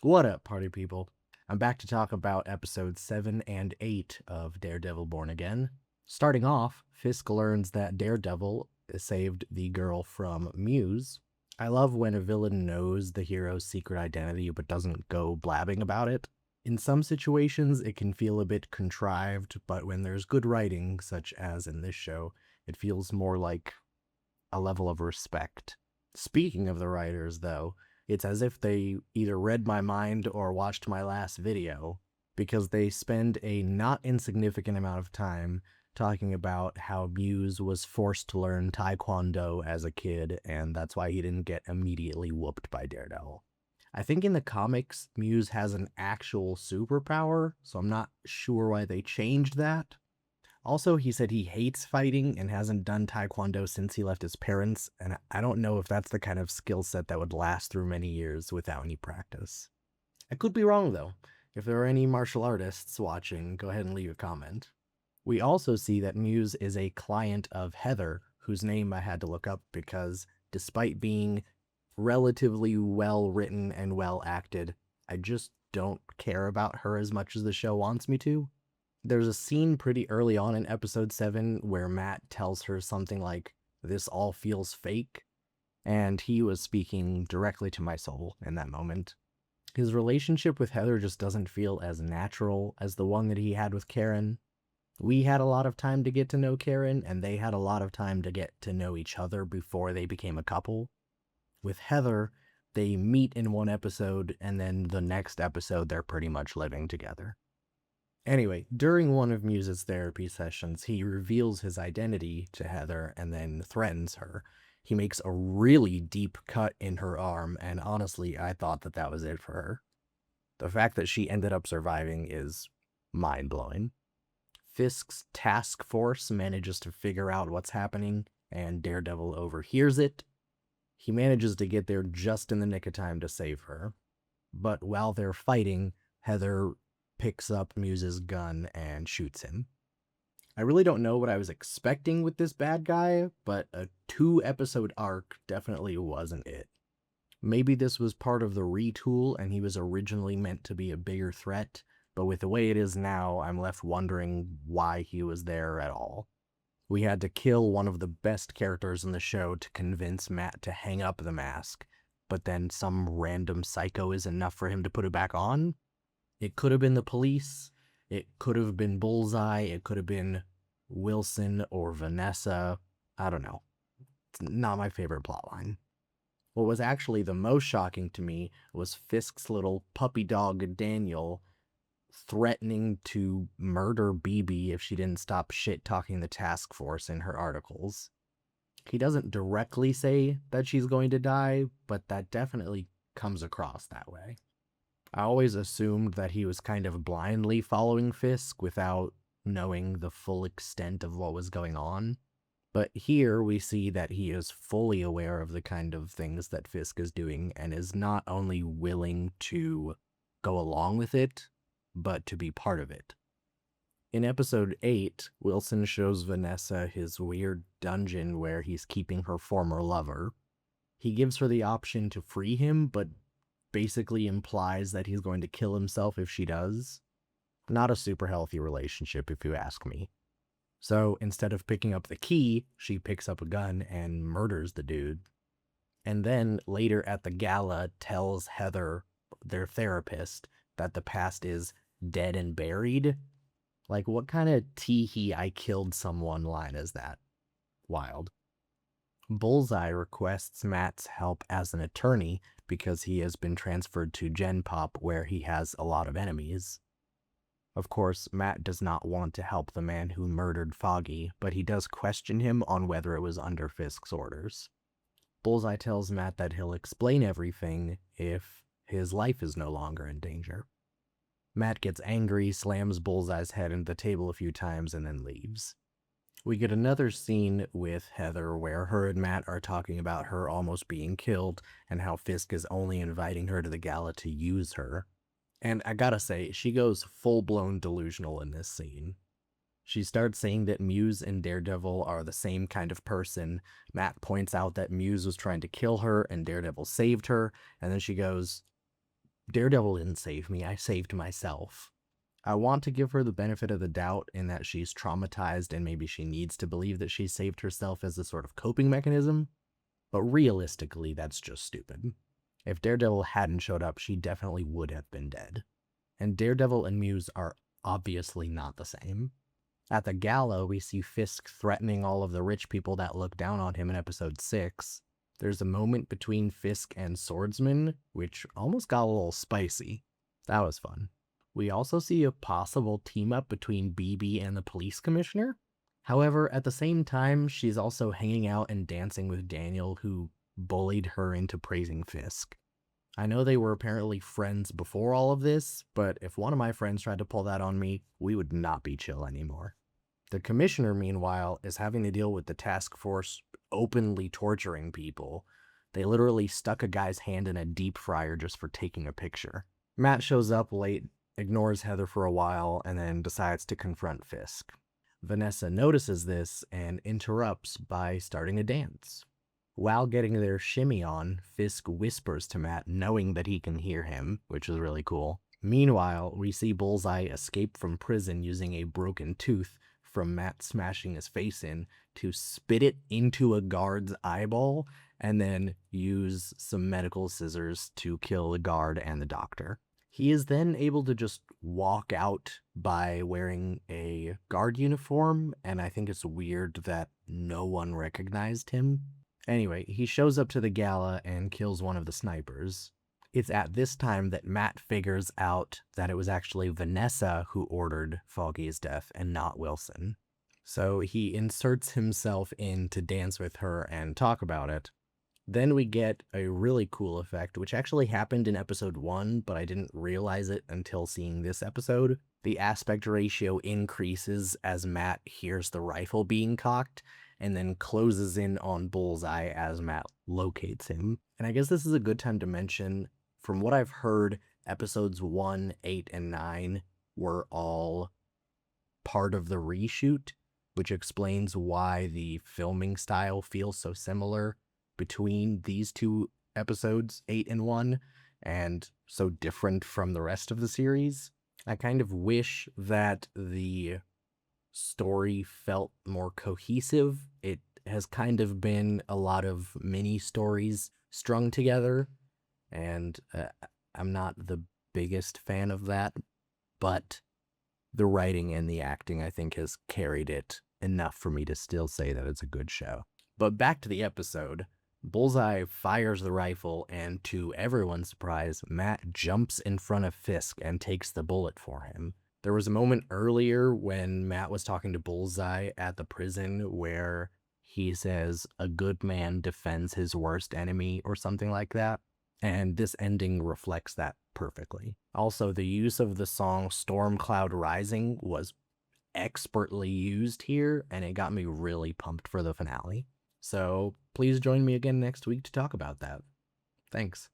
What up, party people? I'm back to talk about episodes 7 and 8 of Daredevil Born Again. Starting off, Fisk learns that Daredevil saved the girl from Muse. I love when a villain knows the hero's secret identity but doesn't go blabbing about it. In some situations, it can feel a bit contrived, but when there's good writing, such as in this show, it feels more like a level of respect. Speaking of the writers, though, it's as if they either read my mind or watched my last video, because they spend a not insignificant amount of time talking about how Muse was forced to learn Taekwondo as a kid, and that's why he didn't get immediately whooped by Daredevil. I think in the comics, Muse has an actual superpower, so I'm not sure why they changed that. Also, he said he hates fighting and hasn't done Taekwondo since he left his parents, and I don't know if that's the kind of skill set that would last through many years without any practice. I could be wrong, though. If there are any martial artists watching, go ahead and leave a comment. We also see that Muse is a client of Heather, whose name I had to look up because, despite being relatively well written and well acted, I just don't care about her as much as the show wants me to. There's a scene pretty early on in episode 7 where Matt tells her something like, "This all feels fake," and he was speaking directly to my soul in that moment. His relationship with Heather just doesn't feel as natural as the one that he had with Karen. We had a lot of time to get to know Karen, and they had a lot of time to get to know each other before they became a couple. With Heather, they meet in one episode, and then the next episode they're pretty much living together. Anyway, during one of Muse's therapy sessions, he reveals his identity to Heather and then threatens her. He makes a really deep cut in her arm, and honestly, I thought that that was it for her. The fact that she ended up surviving is mind-blowing. Fisk's task force manages to figure out what's happening, and Daredevil overhears it. He manages to get there just in the nick of time to save her. But while they're fighting, Heather picks up Muse's gun and shoots him. I really don't know what I was expecting with this bad guy, but a 2-episode arc definitely wasn't it. Maybe this was part of the retool and he was originally meant to be a bigger threat, but with the way it is now, I'm left wondering why he was there at all. We had to kill one of the best characters in the show to convince Matt to hang up the mask, but then some random psycho is enough for him to put it back on? It could have been the police, it could have been Bullseye, it could have been Wilson or Vanessa. I don't know. It's not my favorite plotline. What was actually the most shocking to me was Fisk's little puppy dog, Daniel, threatening to murder BB if she didn't stop shit-talking the task force in her articles. He doesn't directly say that she's going to die, but that definitely comes across that way. I always assumed that he was kind of blindly following Fisk without knowing the full extent of what was going on. But here we see that he is fully aware of the kind of things that Fisk is doing and is not only willing to go along with it, but to be part of it. In episode 8, Wilson shows Vanessa his weird dungeon where he's keeping her former lover. He gives her the option to free him, but basically implies that he's going to kill himself if she does. Not a super healthy relationship, if you ask me. So instead of picking up the key, she picks up a gun and murders the dude. And then later at the gala tells Heather, their therapist, that the past is dead and buried. Like, what kind of tee-hee I killed someone line is that? Wild. Bullseye requests Matt's help as an attorney because he has been transferred to Gen Pop where he has a lot of enemies. Of course, Matt does not want to help the man who murdered Foggy, but he does question him on whether it was under Fisk's orders. Bullseye tells Matt that he'll explain everything if his life is no longer in danger. Matt gets angry, slams Bullseye's head into the table a few times, and then leaves. We get another scene with Heather where her and Matt are talking about her almost being killed and how Fisk is only inviting her to the gala to use her. And I gotta say, she goes full-blown delusional in this scene. She starts saying that Muse and Daredevil are the same kind of person. Matt points out that Muse was trying to kill her and Daredevil saved her, and then she goes, Daredevil didn't save me, I saved myself. I want to give her the benefit of the doubt in that she's traumatized and maybe she needs to believe that she saved herself as a sort of coping mechanism, but realistically, that's just stupid. If Daredevil hadn't showed up, she definitely would have been dead. And Daredevil and Muse are obviously not the same. At the gala, we see Fisk threatening all of the rich people that look down on him in episode 6. There's a moment between Fisk and Swordsman, which almost got a little spicy. That was fun. We also see a possible team-up between BB and the police commissioner. However, at the same time, she's also hanging out and dancing with Daniel, who bullied her into praising Fisk. I know they were apparently friends before all of this, but if one of my friends tried to pull that on me, we would not be chill anymore. The commissioner, meanwhile, is having to deal with the task force openly torturing people. They literally stuck a guy's hand in a deep fryer just for taking a picture. Matt shows up late, ignores Heather for a while, and then decides to confront Fisk. Vanessa notices this and interrupts by starting a dance. While getting their shimmy on, Fisk whispers to Matt, knowing that he can hear him, which is really cool. Meanwhile, we see Bullseye escape from prison using a broken tooth from Matt smashing his face in to spit it into a guard's eyeball and then use some medical scissors to kill the guard and the doctor. He is then able to just walk out by wearing a guard uniform, and I think it's weird that no one recognized him. Anyway, he shows up to the gala and kills one of the snipers. It's at this time that Matt figures out that it was actually Vanessa who ordered Foggy's death and not Wilson. So he inserts himself in to dance with her and talk about it. Then we get a really cool effect, which actually happened in episode 1, but I didn't realize it until seeing this episode. The aspect ratio increases as Matt hears the rifle being cocked, and then closes in on Bullseye as Matt locates him. And I guess this is a good time to mention, from what I've heard, episodes 1, 8, and 9 were all part of the reshoot, which explains why the filming style feels so similar between these two episodes, 8 and 1, and so different from the rest of the series. I kind of wish that the story felt more cohesive. It has kind of been a lot of mini stories strung together, and I'm not the biggest fan of that, but the writing and the acting, I think, has carried it enough for me to still say that it's a good show. But back to the episode. Bullseye fires the rifle, and to everyone's surprise, Matt jumps in front of Fisk and takes the bullet for him. There was a moment earlier when Matt was talking to Bullseye at the prison where he says, "A good man defends his worst enemy," or something like that. And this ending reflects that perfectly. Also, the use of the song Storm Cloud Rising was expertly used here, and it got me really pumped for the finale. So please join me again next week to talk about that. Thanks.